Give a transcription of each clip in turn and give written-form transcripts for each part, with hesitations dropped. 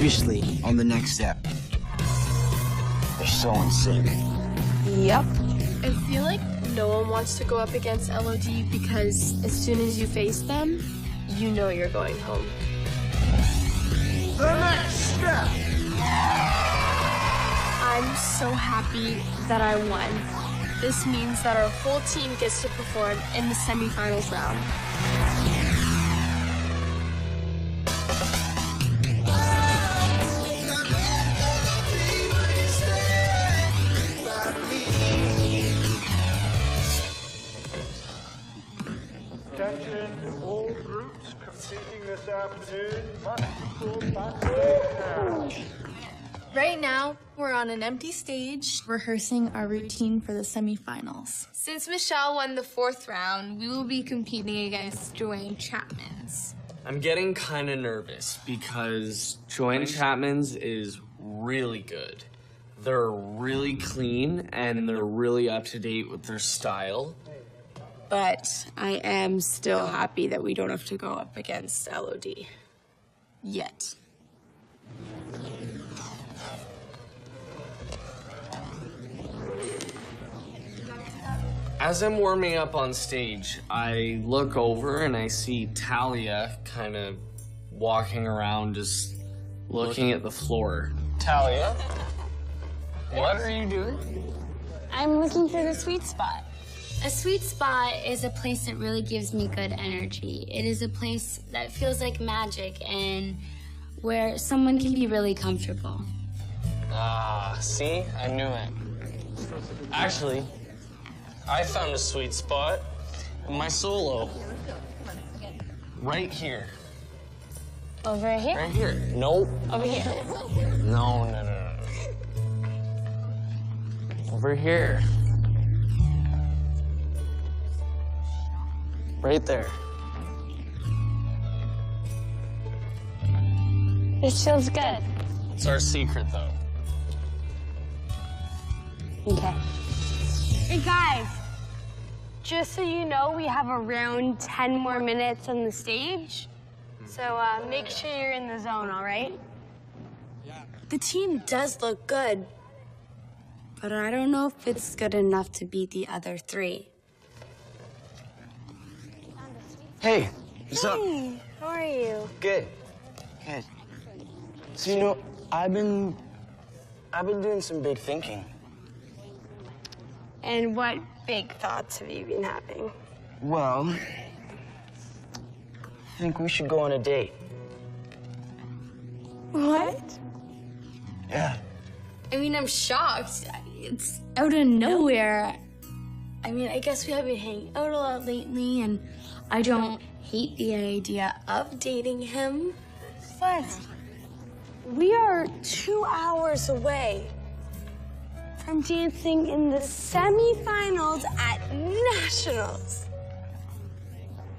officially on the next step. They're so in sync. Yep. I feel like no one wants to go up against LOD because as soon as you face them, you know you're going home. The next step. I'm so happy that I won. This means that our whole team gets to perform in the semifinals round. Attention, all groups competing this afternoon must report backstage now. Right now, we're on an empty stage, rehearsing our routine for the semifinals. Since Michelle won the 4th round, we will be competing against Joanne Chapman's. I'm getting kind of nervous because Joanne Chapman's is really good. They're really clean and they're really up to date with their style. But I am still happy that we don't have to go up against LOD. Yet. As I'm warming up on stage, I look over and I see Talia kind of walking around just looking at the floor. Talia, what are you doing? I'm looking for the sweet spot. A sweet spot is a place that really gives me good energy. It is a place that feels like magic and where someone can be really comfortable. Ah, see? I knew it. Actually, I found a sweet spot in my solo. Right here. Over here? Right here. Nope. Over here. No. Over here. Right there. This feels good. It's our secret, though. Okay. Hey, guys. Just so you know, we have around 10 more minutes on the stage. So make sure you're in the zone, all right? The team does look good, but I don't know if it's good enough to beat the other 3. Hey, what's up? Hey, how are you? Good. Good. So, you know, I've been doing some big thinking. And what big thoughts have you been having? Well, I think we should go on a date. What? Yeah. I mean, I'm shocked. It's out of nowhere. I mean, I guess we have been hanging out a lot lately, and I don't hate the idea of dating him. But we are 2 hours away from dancing in the semifinals at Nationals.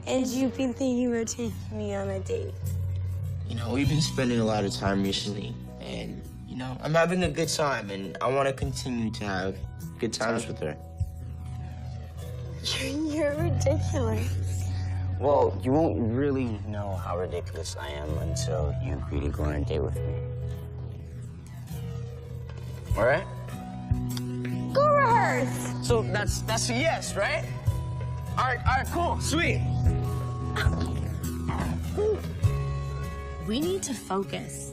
And you've been thinking about taking me on a date. You know, we've been spending a lot of time recently, and, you know, I'm having a good time, and I want to continue to have good times with her. You're ridiculous. Well, you won't really know how ridiculous I am until you agree to go on a date with me. All right? Go rehearse. So that's a yes, right? All right, cool, sweet. We need to focus.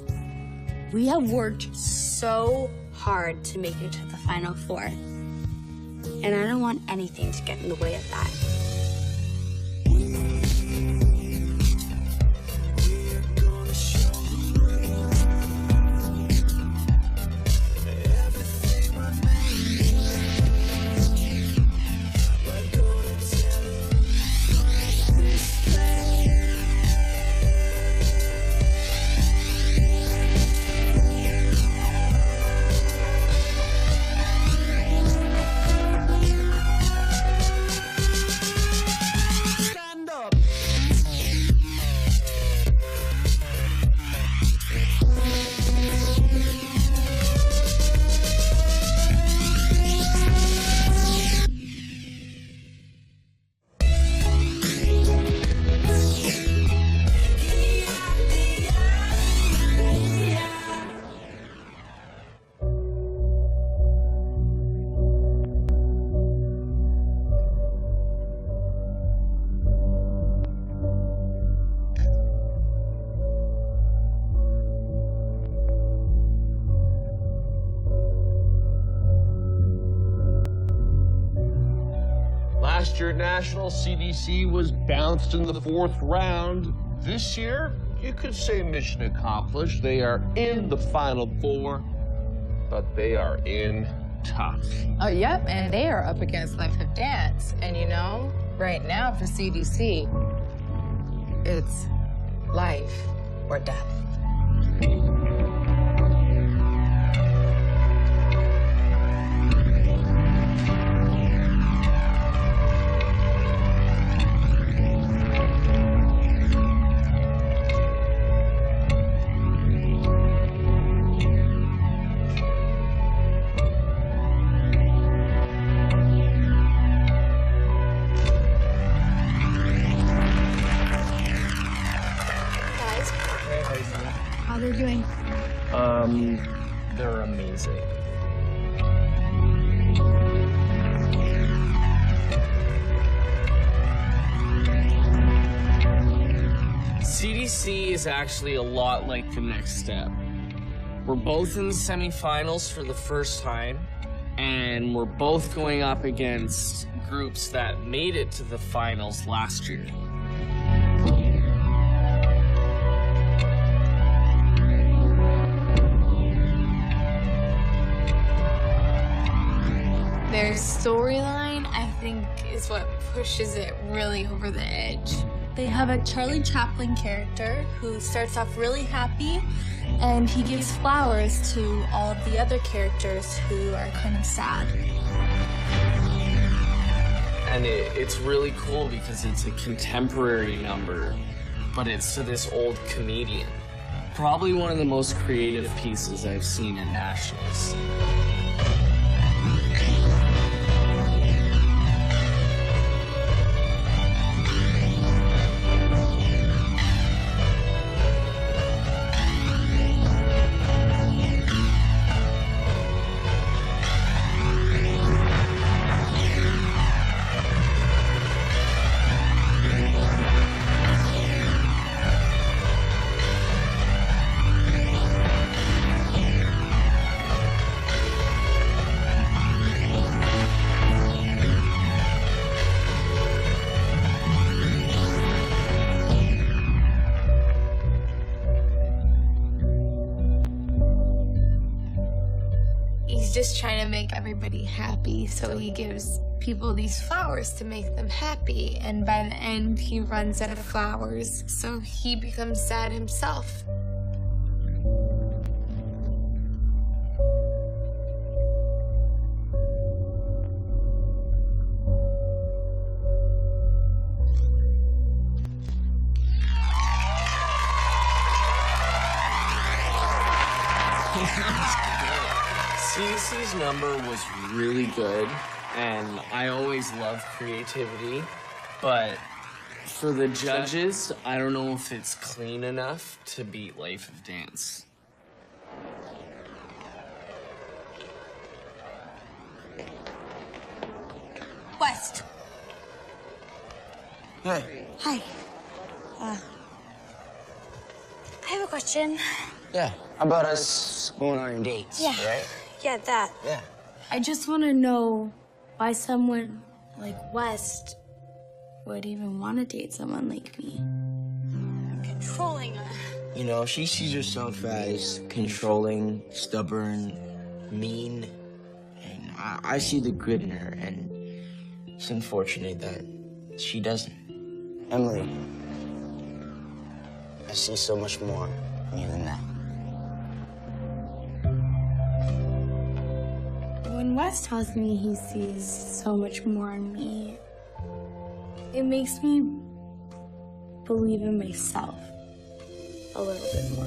We have worked so hard to make it to the Final Four. And I don't want anything to get in the way of that. year at Nationals, CDC was bounced in the 4th round. This year, you could say mission accomplished. They are in the Final Four, but they are in tough. Oh, yep, and they are up against Life of Dance. And you know, right now for CDC, it's life or death. How they're doing? They're amazing. CDC is actually a lot like the next step. We're both in the semifinals for the first time, and we're both going up against groups that made it to the finals last year. Their storyline, I think, is what pushes it really over the edge. They have a Charlie Chaplin character who starts off really happy, and he gives flowers to all of the other characters who are kind of sad. And it's really cool because it's a contemporary number, but it's to this old comedian. Probably one of the most creative pieces I've seen at Nationals. He's just trying to make everybody happy, so he gives people these flowers to make them happy, and by the end he runs out of flowers, so he becomes sad himself. CDC's number was really good, and I always love creativity, but for the judges, I don't know if it's clean enough to beat Life of Dance. West. Hey. Hi. I have a question. Yeah. How about us going on our dates? Yeah. Right? Yeah, that. Yeah. I just want to know why someone like West would even want to date someone like me. Controlling her. You know, she sees herself as controlling, stubborn, mean, and I see the good in her, and it's unfortunate that she doesn't. Emily, I see so much more in you than that. When Wes tells me he sees so much more in me, it makes me believe in myself a little bit more.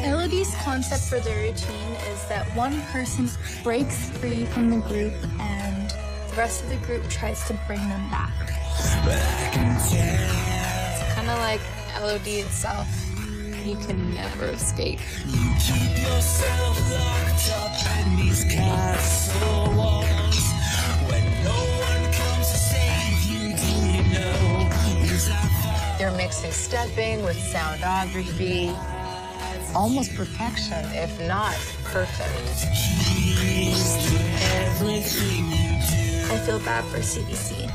Elodie's concept for the routine is that one person breaks free from the group and the rest of the group tries to bring them back. It's kind of like LOD itself. You can never escape. You keep yourself locked up in these castle walls. When no one comes to save you, do you know? They're mixing stepping with soundography. Almost perfection, if not perfect. I feel bad for CDC.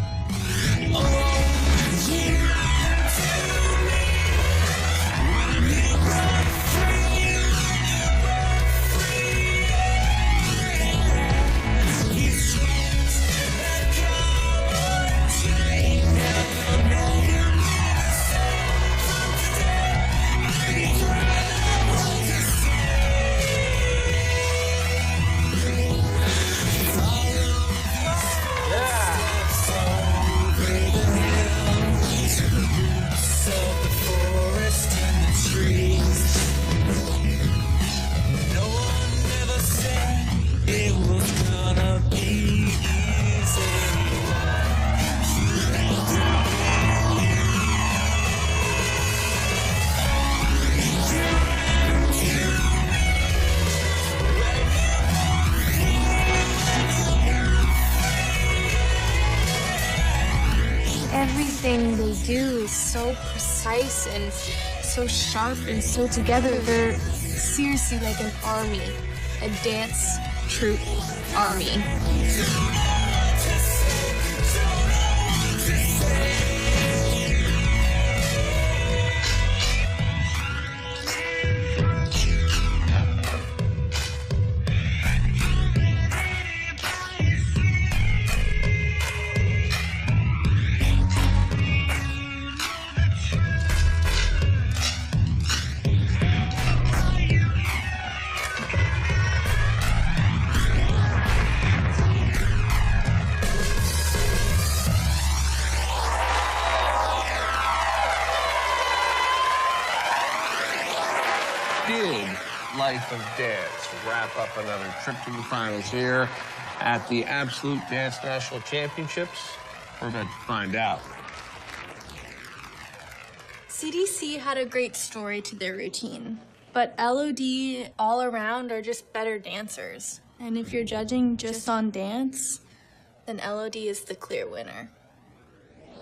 Everything they do is so precise and so sharp and so together. They're seriously like an army, a dance troupe army. Did Life of Dance wrap up another trip to the finals here at the Absolute Dance National Championships? We're about to find out. CDC had a great story to their routine, but LOD all around are just better dancers. And if you're judging just on dance, then LOD is the clear winner.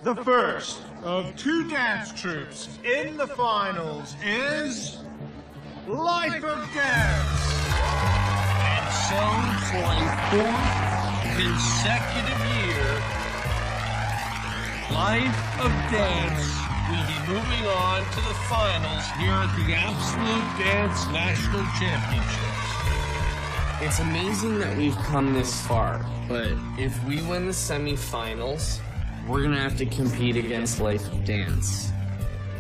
The first of two dance troupes in the finals is Life of Dance. And so, for a fourth consecutive year, Life of Dance will be moving on to the finals here at the Absolute Dance National Championships. It's amazing that we've come this far, but if we win the semifinals, we're gonna have to compete against Life of Dance.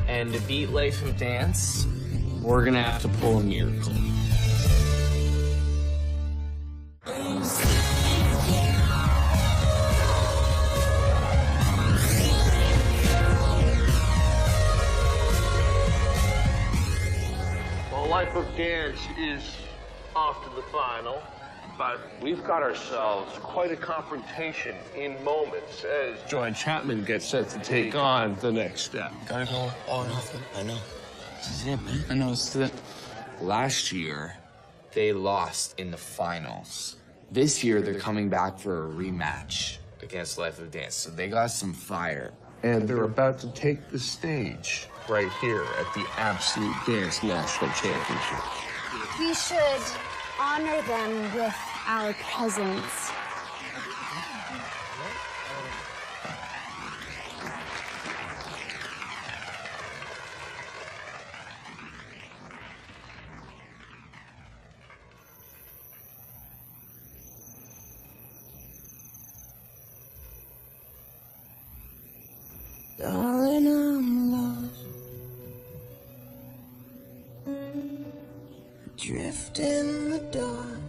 And to beat Life of Dance, we're gonna have to pull a miracle. Well, Life of Dance is off to the final, but we've got ourselves quite a confrontation in moments as Joy Chapman gets set to take on the next step. Gotta go all or nothing. I know. This is it, man. I know, it's the... Last year, they lost in the finals. This year, they're coming back for a rematch against Life of Dance, so they got some fire. And they're about to take the stage right here at the Absolute Dance National Championship. We should honor them with our presence. Darling, I'm lost. Adrift in the dark.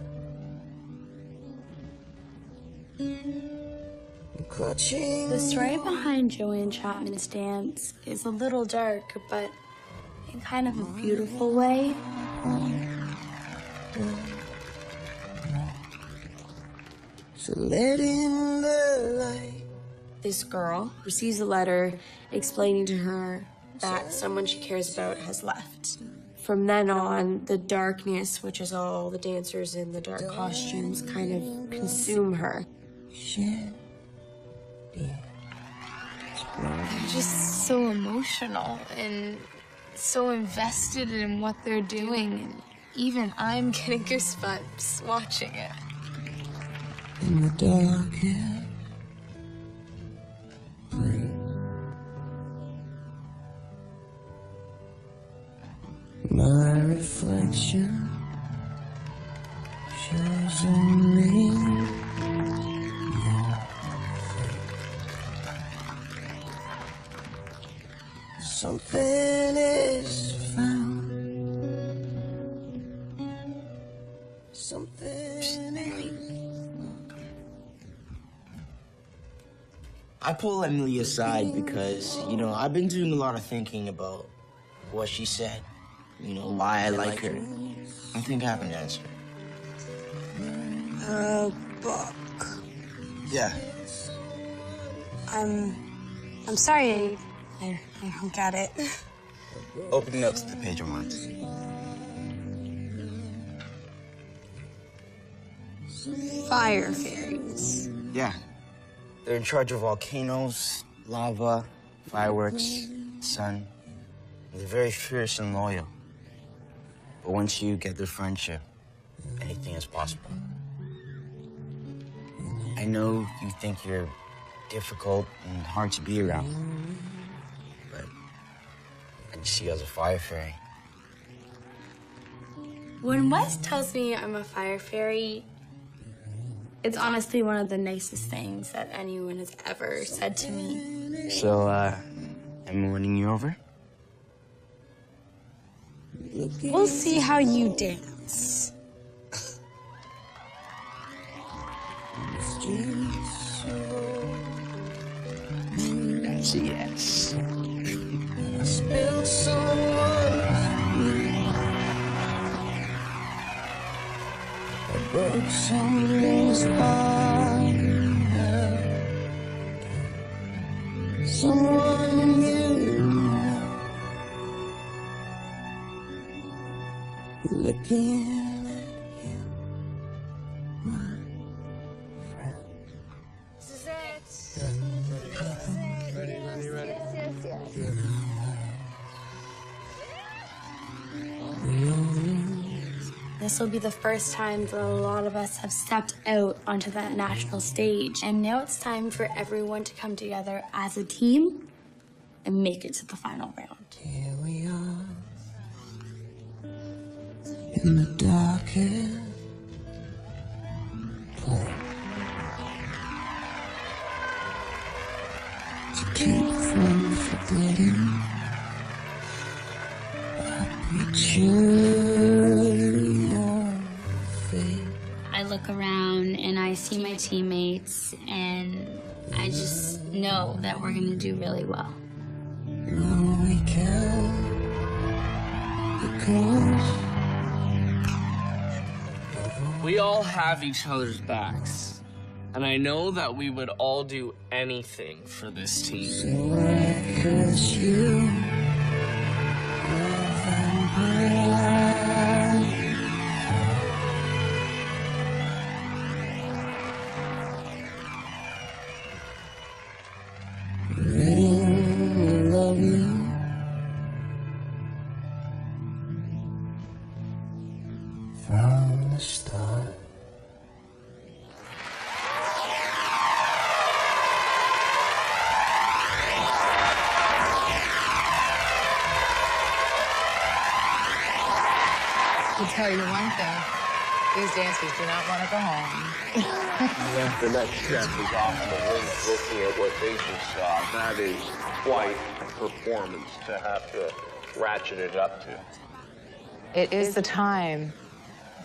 Clutching. The story behind Joanne Chapman's dance is a little dark, but in kind of a beautiful way. So let in the light. This girl receives a letter explaining to her that someone she cares about has left. From then on, the darkness, which is all the dancers in the dark costumes, kind of consume her. I'm just so emotional and so invested in what they're doing. And even I'm getting goosebumps watching it. In the dark, yeah. My reflection shows only your face. Something is found. Something is. I pull Emily aside because, I've been doing a lot of thinking about what she said. Why I like her. I think I have an answer. A book. Yeah. I'm sorry, I don't get it. Open up to the page I'm on. Fire fairies. Yeah. They're in charge of volcanoes, lava, fireworks, sun. They're very fierce and loyal. But once you get their friendship, anything is possible. I know you think you're difficult and hard to be around, but I just see you as a fire fairy. When Wes tells me I'm a fire fairy, it's honestly one of the nicest things that anyone has ever said to me. So, am I winning you over? We'll see how you dance. That's a yes. Broke somebody's heart. Someone you looking at you, my friend. This is it. Ready? Yes. This will be the first time that a lot of us have stepped out onto that national stage. And now it's time for everyone to come together as a team and make it to the final round. Here we are in the darkest place to keep from forgetting a picture of your face. I look around and I see my teammates and I just know that we're gonna do really well. When we count the cost. We all have each other's backs. And I know that we would all do anything for this team. So I curse you, ready to love you. From the start. To tell you one thing, these dancers do not want to go home. The next step is off in the wings looking at what they just saw. That is quite a performance to have to ratchet it up to. It is the time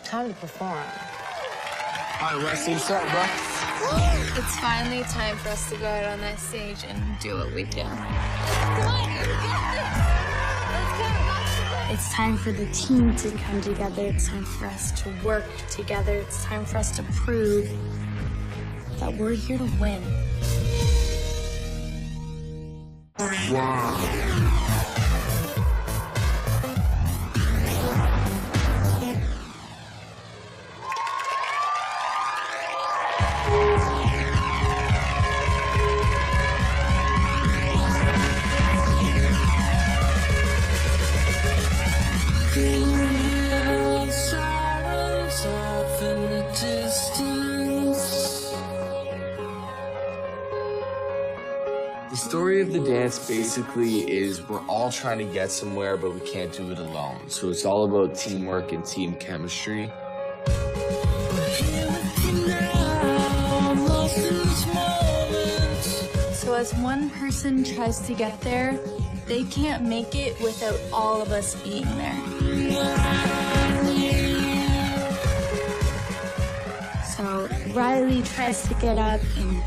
to perform. All right, Rusty, what's up, bro? It's finally time for us to go out on that stage and do what we do. It's time for the team to come together. It's time for us to work together. It's time for us to prove that we're here to win. The story of the dance basically is we're all trying to get somewhere, but we can't do it alone. So it's all about teamwork and team chemistry. So as one person tries to get there, they can't make it without all of us being there. So Riley tries to get up and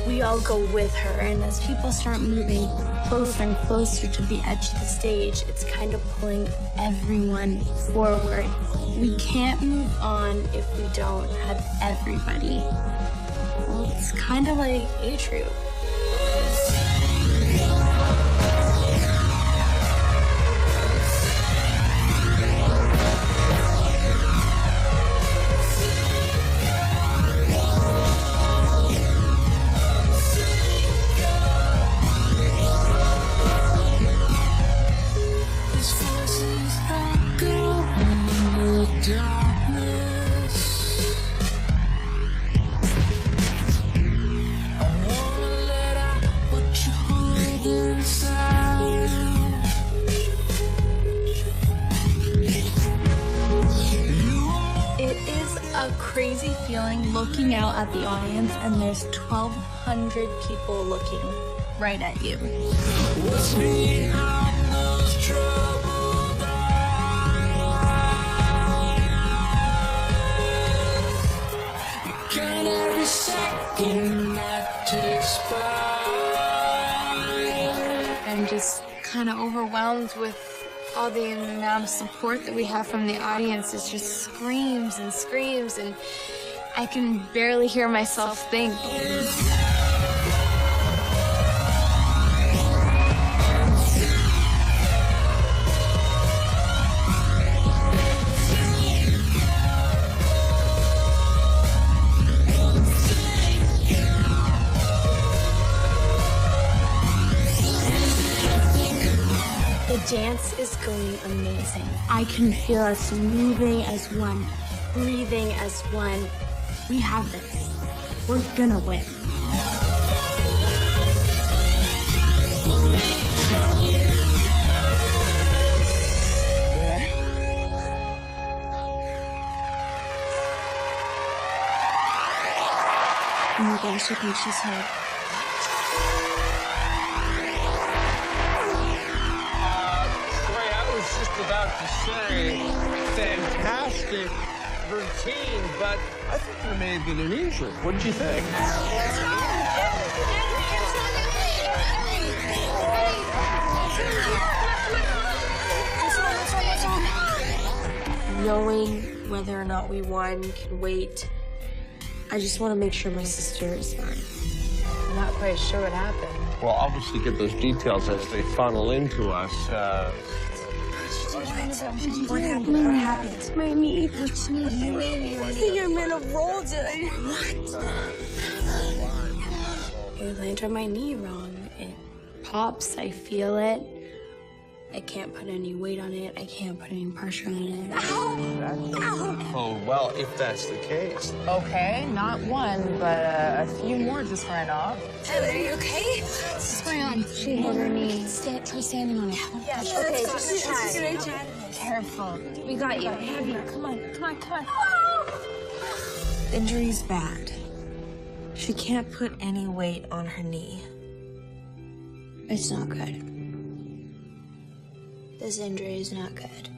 we all go with her. And as people start moving closer and closer to the edge of the stage, it's kind of pulling everyone forward. We can't move on if we don't have everybody. Well, it's kind of like A-Troupe. A crazy feeling looking out at the audience and there's 1,200 people looking right at you. I'm just kind of overwhelmed with all the amount of support that we have from the audience. It just screams and screams, and I can barely hear myself think. The dance is going amazing. I can feel us moving as one, breathing as one. We have this. We're gonna win. Oh my gosh, I think she's hurt. About to say fantastic routine, but I think there may have been an injury. What did you think? Knowing whether or not we won can wait. I just want to make sure my sister is fine. I'm not quite sure what happened. We'll obviously get those details as they funnel into us. What happened? My knee hurts me. I think I'm in a roll today. What? I landed on my knee wrong. It pops. I feel it. I can't put any weight on it. I can't put any pressure on it. Oh, well, if that's the case. Okay, not one, but a few more just ran off. Are you okay? What's going on? She hit her knee. Try standing on it. Yeah, okay, just try. Careful. We got you. I have you. Come on. The injury's bad. She can't put any weight on her knee. It's not good. This injury is not good.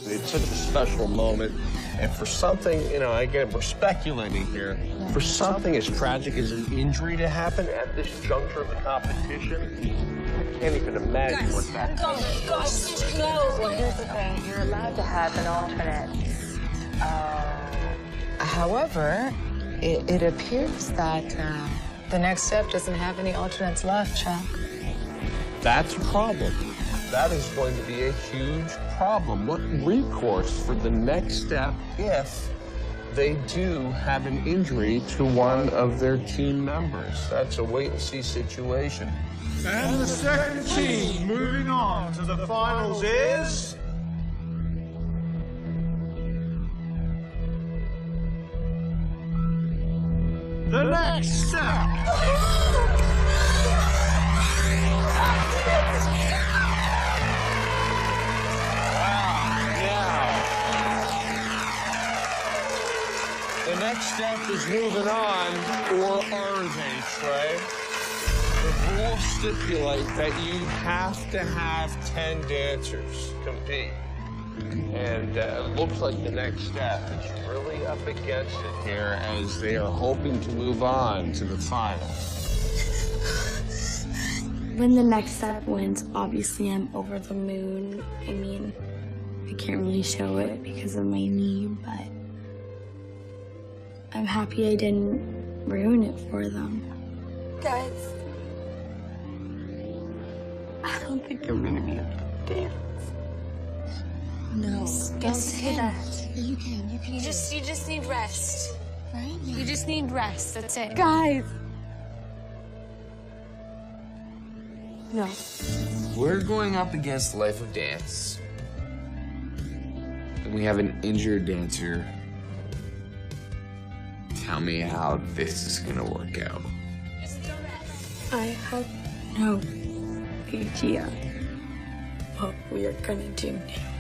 It's such a special moment. And for something, again, we're speculating here. For something as tragic as an injury to happen at this juncture of the competition, I can't even imagine what that is. Well, here's the thing. You're allowed to have an alternate. However, It appears that the next step doesn't have any alternates left, Chuck. That's a problem. That is going to be a huge problem. What recourse for the next step if they do have an injury to one of their team members? That's a wait-and-see situation. And the second team moving on to the finals is... The next step. The next step is moving on, or are they, Trey? The rules stipulate that you have to have 10 dancers compete. And it looks like the next step is really up against it here as they are hoping to move on to the final. When the next step wins, obviously I'm over the moon. I mean, I can't really show it because of my knee, but I'm happy I didn't ruin it for them. Guys, I don't think I'm gonna be able to dance. No, don't say that. You can. You just need rest. Right? You just need rest, that's it. Guys! No. We're going up against Life of Dance. And we have an injured dancer. Tell me how this is gonna work out. I have no idea what we are gonna do now.